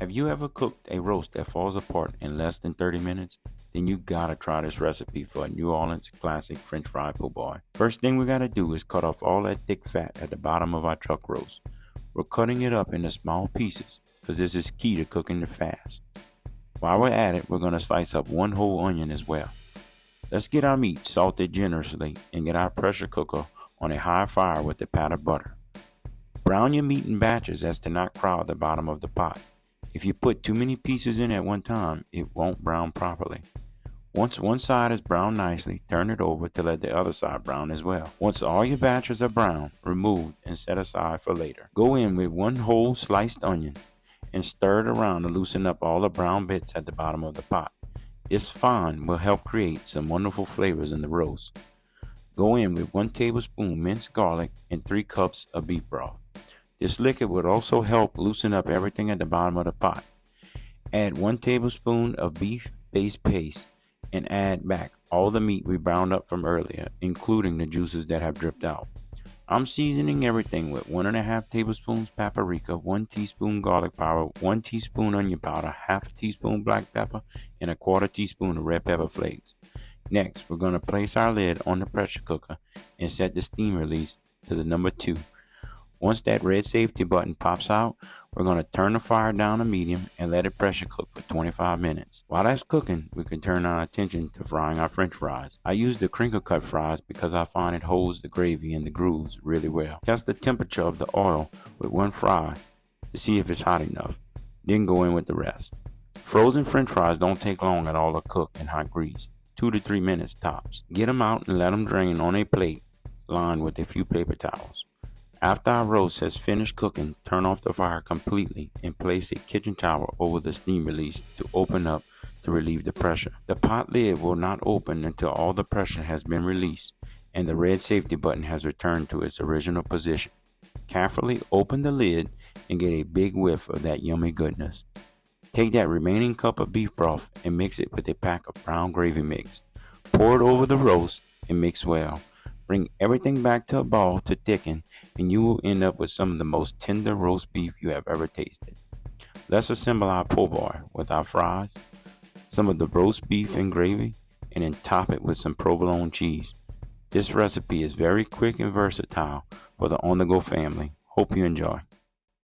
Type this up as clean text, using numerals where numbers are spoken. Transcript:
Have you ever cooked a roast that falls apart in less than 30 minutes? Then you gotta try this recipe for a New Orleans classic French fry po' boy. First thing we gotta do is cut off all that thick fat at the bottom of our chuck roast. We're cutting it up into small pieces because this is key to cooking it fast. While we're at it, we're gonna slice up one whole onion as well. Let's get our meat salted generously and get our pressure cooker on a high fire with a pat of butter. Brown your meat in batches as to not crowd the bottom of the pot. If you put too many pieces in at one time, it won't brown properly. Once one side is browned nicely, turn it over to let the other side brown as well. Once all your batches are brown, remove and set aside for later. Go in with one whole sliced onion and stir it around to loosen up all the brown bits at the bottom of the pot. This fond will help create some wonderful flavors in the roast. Go in with 1 tablespoon minced garlic and 3 cups of beef broth. This liquid would also help loosen up everything at the bottom of the pot. Add 1 tablespoon of beef-based paste and add back all the meat we browned up from earlier, including the juices that have dripped out. I'm seasoning everything with 1.5 tablespoons paprika, 1 teaspoon garlic powder, 1 teaspoon onion powder, half a teaspoon black pepper, and a 1/4 teaspoon of red pepper flakes. Next, we're going to place our lid on the pressure cooker and set the steam release to the number 2. Once that red safety button pops out, we're going to turn the fire down to medium and let it pressure cook for 25 minutes. While that's cooking, we can turn our attention to frying our French fries. I use the crinkle cut fries because I find it holds the gravy in the grooves really well. Test the temperature of the oil with one fry to see if it's hot enough. Then go in with the rest. Frozen French fries don't take long at all to cook in hot grease, 2 to 3 minutes tops. Get them out and let them drain on a plate lined with a few paper towels. After our roast has finished cooking, turn off the fire completely and place a kitchen towel over the steam release to open up to relieve the pressure. The pot lid will not open until all the pressure has been released and the red safety button has returned to its original position. Carefully open the lid and get a big whiff of that yummy goodness. Take that remaining cup of beef broth and mix it with a pack of brown gravy mix. Pour it over the roast and mix well. Bring everything back to a ball to thicken, and you will end up with some of the most tender roast beef you have ever tasted. Let's assemble our po' boy with our fries, some of the roast beef and gravy, and then top it with some provolone cheese. This recipe is very quick and versatile for the on-the-go family. Hope you enjoy.